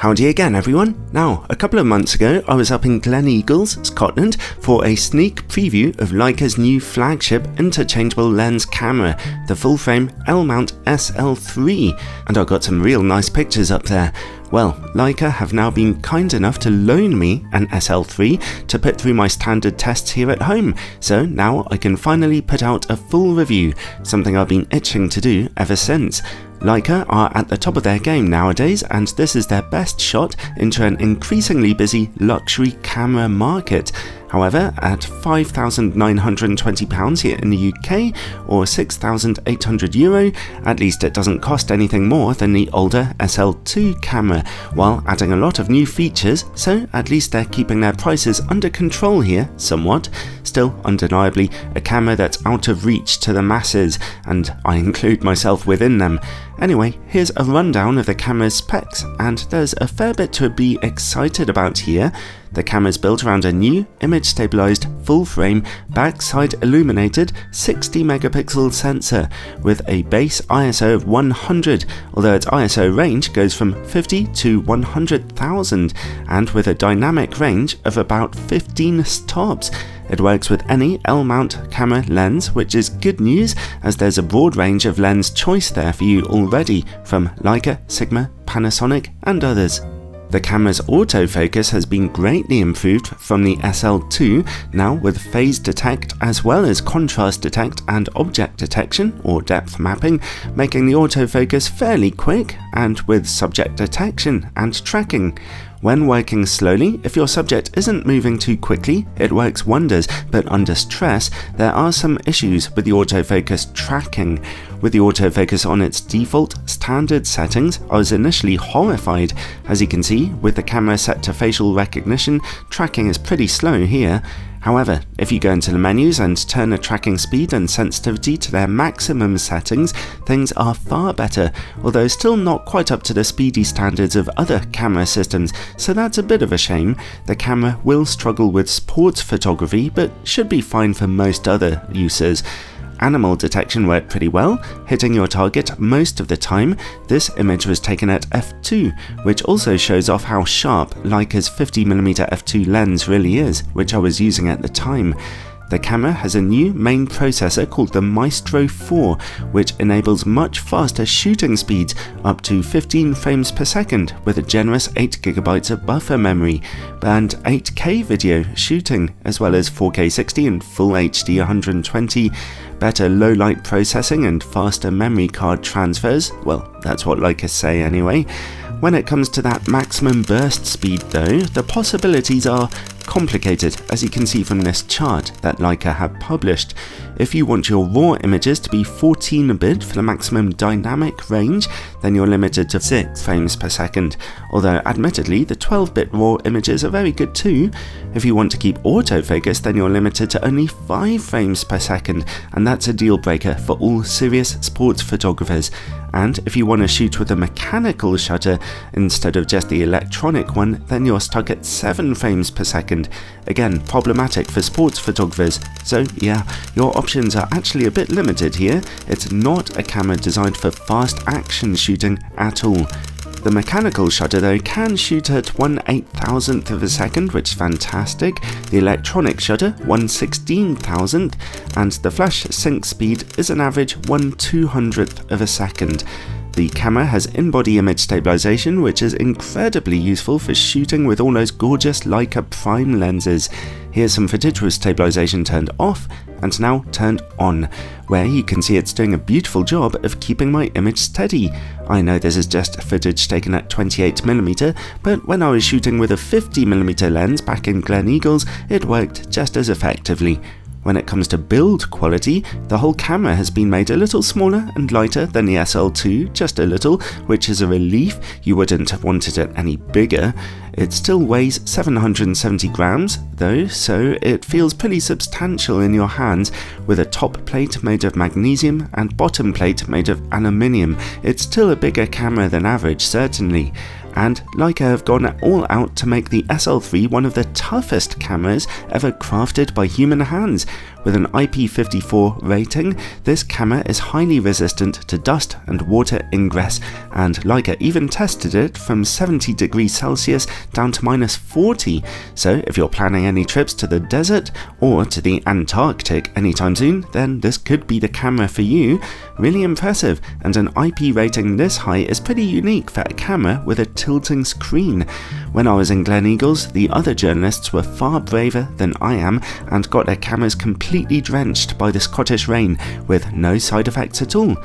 Howdy again everyone. Now, a couple of months ago I was up in Gleneagles, Scotland for a sneak preview of Leica's new flagship interchangeable lens camera, the full frame L-mount SL3, and I got some real nice pictures up there. Well, Leica have now been kind enough to loan me an SL3 to put through my standard tests here at home, so now I can finally put out a full review, something I've been itching to do ever since. Leica are at the top of their game nowadays, and this is their best shot into an increasingly busy luxury camera market. However, at £5,920 here in the UK, or €6,800, at least it doesn't cost anything more than the older SL2 camera, while adding a lot of new features, so at least they're keeping their prices under control here, somewhat. Still, undeniably, a camera that's out of reach to the masses, and I include myself within them. Anyway, here's a rundown of the camera's specs, and there's a fair bit to be excited about here. The camera's built around a new, image-stabilized, full-frame, backside illuminated 60 megapixel sensor with a base ISO of 100, although its ISO range goes from 50 to 100,000, and with a dynamic range of about 15 stops. It works with any L-mount camera lens, which is good news as there's a broad range of lens choice there for you already, from Leica, Sigma, Panasonic and others. The camera's autofocus has been greatly improved from the SL2, now with phase detect as well as contrast detect and object detection or depth mapping, making the autofocus fairly quick, and with subject detection and tracking. When working slowly, if your subject isn't moving too quickly, it works wonders, but under stress, there are some issues with the autofocus tracking. With the autofocus on its default standard settings, I was initially horrified. As you can see, with the camera set to facial recognition, tracking is pretty slow here. However, if you go into the menus and turn the tracking speed and sensitivity to their maximum settings, things are far better, although still not quite up to the speedy standards of other camera systems, so that's a bit of a shame. The camera will struggle with sports photography, but should be fine for most other uses. Animal detection worked pretty well, hitting your target most of the time. This image was taken at f2, which also shows off how sharp Leica's 50mm f2 lens really is, which I was using at the time. The camera has a new main processor called the Maestro 4, which enables much faster shooting speeds, up to 15 frames per second, with a generous 8GB of buffer memory, and 8K video shooting, as well as 4K 60 and Full HD 120, better low-light processing and faster memory card transfers. Well, that's what Leica say anyway. When it comes to that maximum burst speed though, the possibilities are complicated, as you can see from this chart that Leica have published. If you want your raw images to be 14-bit for the maximum dynamic range, then you're limited to 6 frames per second, although admittedly the 12-bit raw images are very good too. If you want to keep autofocus, then you're limited to only 5 frames per second, and that's a deal breaker for all serious sports photographers. And if you want to shoot with a mechanical shutter instead of just the electronic one, then you're stuck at 7 frames per second. Again, problematic for sports photographers. So yeah, your options are actually a bit limited here. It's not a camera designed for fast action shooting at all. The mechanical shutter though can shoot at 1/8000th of a second, which is fantastic. The electronic shutter 1/16,000th, and the flash sync speed is an average 1/200th of a second. The camera has in-body image stabilization, which is incredibly useful for shooting with all those gorgeous Leica prime lenses. Here's some footage with stabilization turned off and now turned on, where you can see it's doing a beautiful job of keeping my image steady. I know this is just footage taken at 28mm, but when I was shooting with a 50mm lens back in Gleneagles, it worked just as effectively. When it comes to build quality, the whole camera has been made a little smaller and lighter than the SL2, just a little, which is a relief. You wouldn't have wanted it any bigger. It still weighs 770 grams though, so it feels pretty substantial in your hands, with a top plate made of magnesium and bottom plate made of aluminium. It's still a bigger camera than average, certainly. And Leica have gone all out to make the SL3 one of the toughest cameras ever crafted by human hands. With an IP54 rating, this camera is highly resistant to dust and water ingress, and Leica even tested it from 70 degrees Celsius down to -40, so if you're planning any trips to the desert or to the Antarctic anytime soon, then this could be the camera for you. Really impressive, and an IP rating this high is pretty unique for a camera with a tilting screen. When I was in Gleneagles, the other journalists were far braver than I am and got their cameras completely drenched by the Scottish rain with no side effects at all.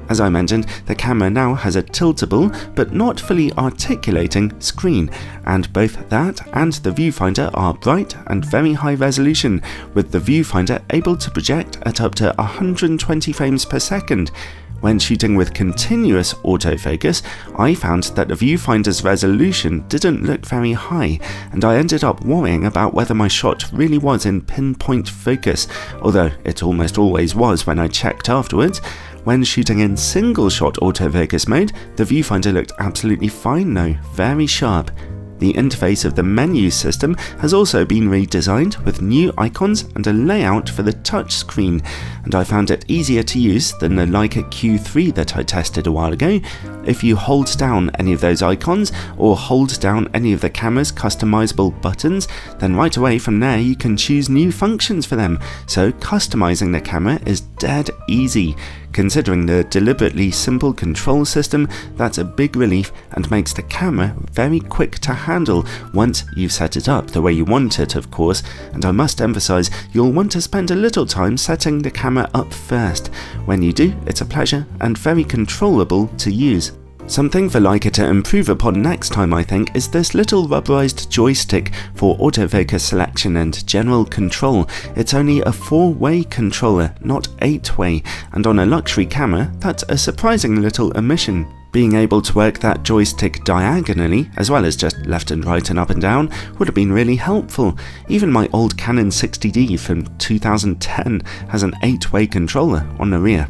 As I mentioned, the camera now has a tiltable but not fully articulating screen, and both that and the viewfinder are bright and very high resolution, with the viewfinder able to project at up to 120 frames per second. When shooting with continuous autofocus, I found that the viewfinder's resolution didn't look very high, and I ended up worrying about whether my shot really was in pinpoint focus, although it almost always was when I checked afterwards. When shooting in single-shot autofocus mode, the viewfinder looked absolutely fine though, very sharp. The interface of the menu system has also been redesigned with new icons and a layout for the touch screen, and I found it easier to use than the Leica Q3 that I tested a while ago. If you hold down any of those icons or hold down any of the camera's customizable buttons, then right away from there you can choose new functions for them, so customizing the camera is dead easy. Considering the deliberately simple control system, that's a big relief and makes the camera very quick to handle once you've set it up the way you want it, of course, and I must emphasize you'll want to spend a little time setting the camera up first. When you do, it's a pleasure and very controllable to use. Something for Leica to improve upon next time, I think, is this little rubberized joystick for autofocus selection and general control. It's only a 4-way controller, not 8-way, and on a luxury camera, that's a surprising little omission. Being able to work that joystick diagonally, as well as just left and right and up and down, would have been really helpful. Even my old Canon 60D from 2010 has an 8-way controller on the rear.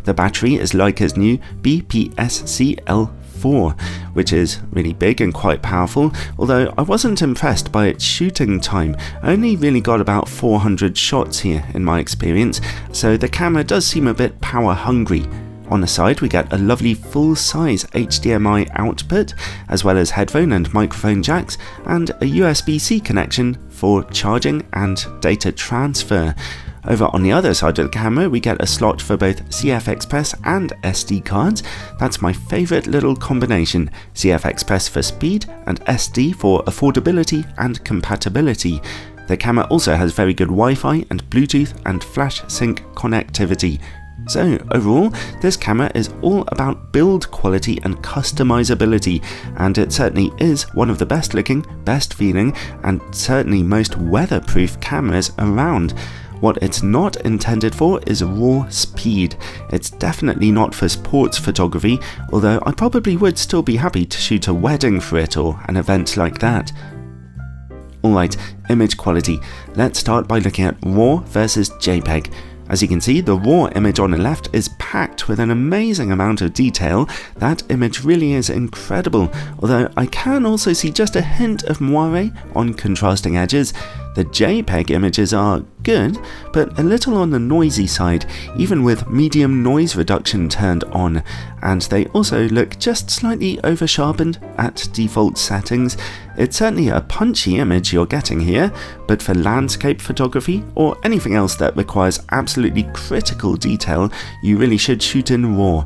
The battery is Leica's new SL3, which is really big and quite powerful, although I wasn't impressed by its shooting time. I only really got about 400 shots here in my experience, so the camera does seem a bit power hungry. On the side we get a lovely full-size HDMI output, as well as headphone and microphone jacks, and a USB-C connection for charging and data transfer. Over on the other side of the camera we get a slot for both CF Express and SD cards. That's my favourite little combination, CF Express for speed and SD for affordability and compatibility. The camera also has very good Wi-Fi and Bluetooth and flash sync connectivity. So overall, this camera is all about build quality and customizability, and it certainly is one of the best looking, best feeling, and certainly most weatherproof cameras around. What it's not intended for is raw speed. It's definitely not for sports photography, although I probably would still be happy to shoot a wedding for it or an event like that. Alright, image quality. Let's start by looking at RAW versus JPEG. As you can see, the RAW image on the left is packed with an amazing amount of detail. That image really is incredible, although I can also see just a hint of moire on contrasting edges. The JPEG images are good, but a little on the noisy side, even with medium noise reduction turned on, and they also look just slightly over-sharpened at default settings. It's certainly a punchy image you're getting here, but for landscape photography or anything else that requires absolutely critical detail, you really should shoot in RAW.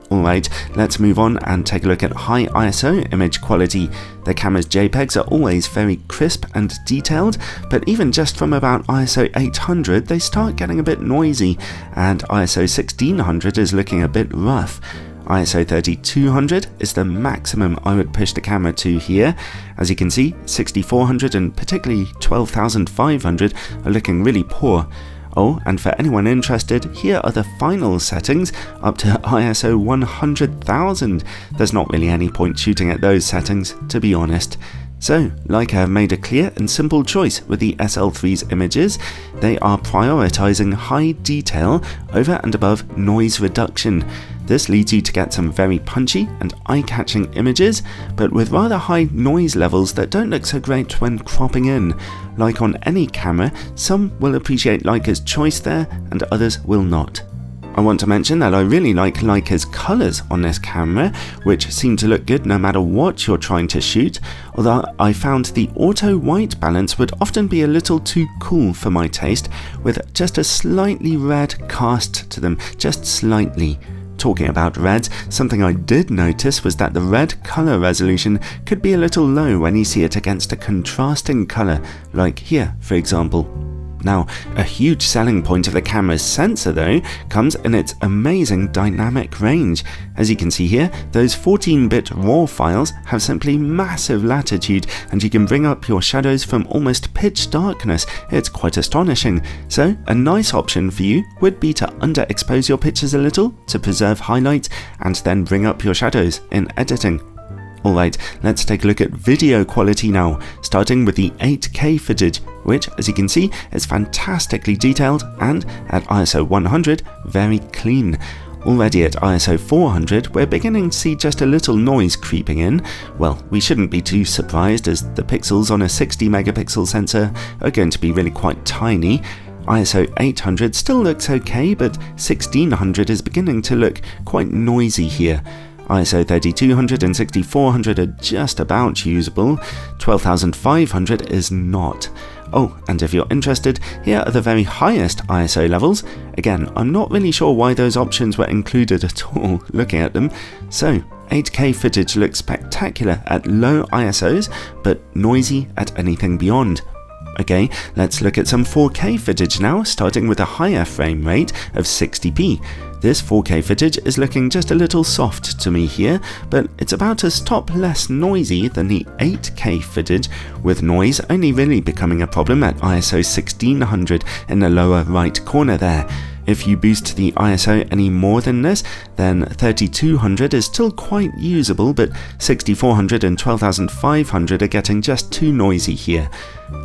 Alright, let's move on and take a look at high ISO image quality. The camera's JPEGs are always very crisp and detailed, but even just from about ISO 800 they start getting a bit noisy, and ISO 1600 is looking a bit rough. ISO 3200 is the maximum I would push the camera to here. As you can see, 6400 and particularly 12500 are looking really poor. Oh, and for anyone interested, here are the final settings up to ISO 100,000. There's not really any point shooting at those settings, to be honest. So, Leica have made a clear and simple choice with the SL3's images. They are prioritizing high detail over and above noise reduction. This leads you to get some very punchy and eye-catching images, but with rather high noise levels that don't look so great when cropping in. Like on any camera, some will appreciate Leica's choice there, and others will not. I want to mention that I really like Leica's colours on this camera, which seem to look good no matter what you're trying to shoot, although I found the auto white balance would often be a little too cool for my taste, with just a slightly red cast to them, just slightly. Talking about reds, something I did notice was that the red colour resolution could be a little low when you see it against a contrasting colour, like here for example. Now, a huge selling point of the camera's sensor though comes in its amazing dynamic range. As you can see here, those 14-bit RAW files have simply massive latitude, and you can bring up your shadows from almost pitch darkness. It's quite astonishing. So a nice option for you would be to underexpose your pictures a little to preserve highlights and then bring up your shadows in editing. Alright, let's take a look at video quality now, starting with the 8K footage, which, as you can see, is fantastically detailed and, at ISO 100, very clean. Already at ISO 400, we're beginning to see just a little noise creeping in. Well, we shouldn't be too surprised, as the pixels on a 60 megapixel sensor are going to be really quite tiny. ISO 800 still looks okay, but 1600 is beginning to look quite noisy here. ISO 3200 and 6400 are just about usable, 12500 is not. Oh, and if you're interested, here are the very highest ISO levels. Again, I'm not really sure why those options were included at all, looking at them. So, 8K footage looks spectacular at low ISOs, but noisy at anything beyond. Okay, let's look at some 4K footage now, starting with a higher frame rate of 60p. This 4K footage is looking just a little soft to me here, but it's about a stop less noisy than the 8K footage, with noise only really becoming a problem at ISO 1600 in the lower right corner there. If you boost the ISO any more than this, then 3200 is still quite usable, but 6400 and 12500 are getting just too noisy here.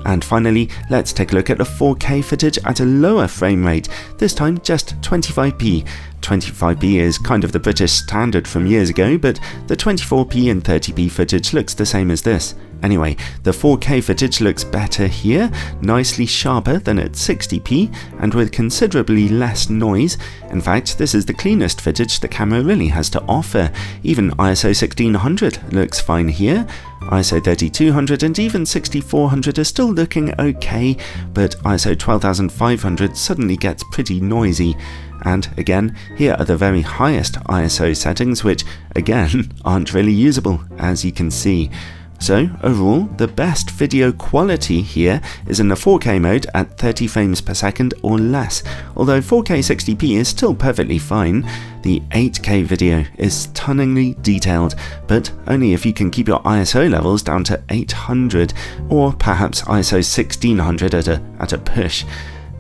And finally, let's take a look at the 4K footage at a lower frame rate, this time just 25p. 25p is kind of the British standard from years ago, but the 24p and 30p footage looks the same as this. Anyway, the 4K footage looks better here, nicely sharper than at 60p, and with considerably less noise. In fact, this is the cleanest footage the camera really has to offer. Even ISO 1600 looks fine here. ISO 3200 and even 6400 are still looking okay, but ISO 12500 suddenly gets pretty noisy. And again, here are the very highest ISO settings, which again aren't really usable, as you can see. So overall, the best video quality here is in the 4K mode at 30 frames per second or less, although 4K 60p is still perfectly fine. The 8K video is stunningly detailed, but only if you can keep your ISO levels down to 800, or perhaps ISO 1600 at a push.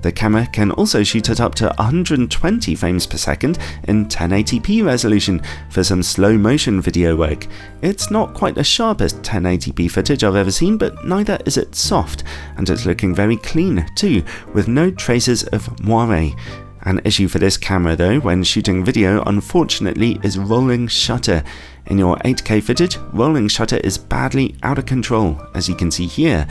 The camera can also shoot at up to 120 frames per second in 1080p resolution for some slow motion video work. It's not quite the sharpest 1080p footage I've ever seen, but neither is it soft, and it's looking very clean too, with no traces of moire. An issue for this camera though, when shooting video, unfortunately, is rolling shutter. In your 8K footage, rolling shutter is badly out of control, as you can see here.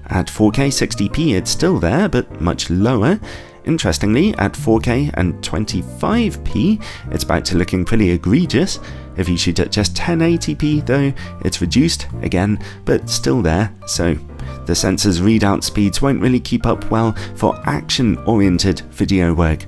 At 4K 60p it's still there, but much lower. Interestingly, at 4K and 25p, it's back to looking pretty egregious. If you shoot at just 1080p though, it's reduced again, but still there, so the sensor's readout speeds won't really keep up well for action-oriented video work.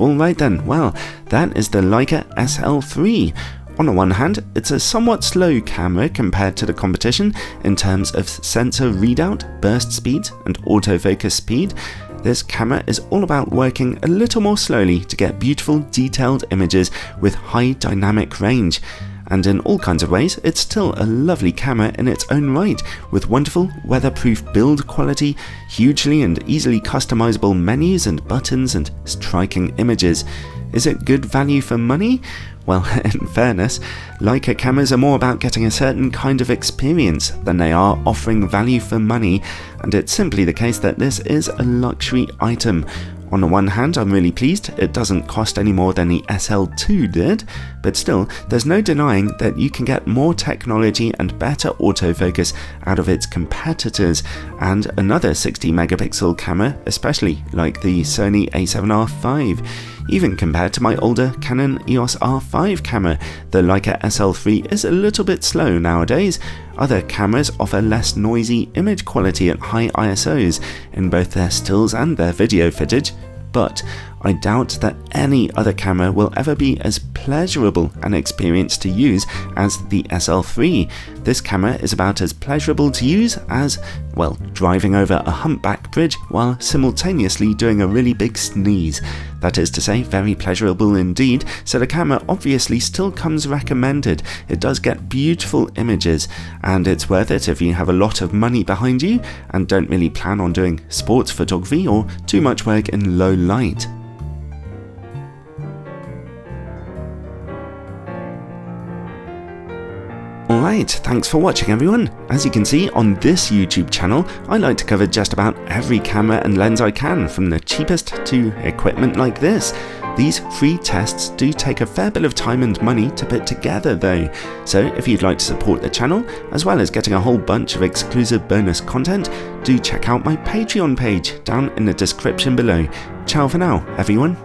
Alright then, well, that is the Leica SL3. On the one hand, it's a somewhat slow camera compared to the competition in terms of sensor readout, burst speed, and autofocus speed. This camera is all about working a little more slowly to get beautiful, detailed images with high dynamic range. And in all kinds of ways, it's still a lovely camera in its own right, with wonderful weatherproof build quality, hugely and easily customizable menus and buttons, and striking images. Is it good value for money? Well, in fairness, Leica cameras are more about getting a certain kind of experience than they are offering value for money, and it's simply the case that this is a luxury item. On the one hand, I'm really pleased it doesn't cost any more than the SL2 did, but still, there's no denying that you can get more technology and better autofocus out of its competitors, and another 60 megapixel camera, especially like the Sony a7R5. Even compared to my older Canon EOS R5 camera, the Leica SL3 is a little bit slow nowadays. Other cameras offer less noisy image quality at high ISOs in both their stills and their video footage, but I doubt that any other camera will ever be as pleasurable an experience to use as the SL3. This camera is about as pleasurable to use as, well, driving over a humpback bridge while simultaneously doing a really big sneeze. That is to say, very pleasurable indeed, so the camera obviously still comes recommended. It does get beautiful images, and it's worth it if you have a lot of money behind you and don't really plan on doing sports photography or too much work in low light. Alright, thanks for watching everyone. As you can see on this YouTube channel, I like to cover just about every camera and lens I can, from the cheapest to equipment like this. These free tests do take a fair bit of time and money to put together though, so if you'd like to support the channel, as well as getting a whole bunch of exclusive bonus content, do check out my Patreon page down in the description below. Ciao for now, everyone.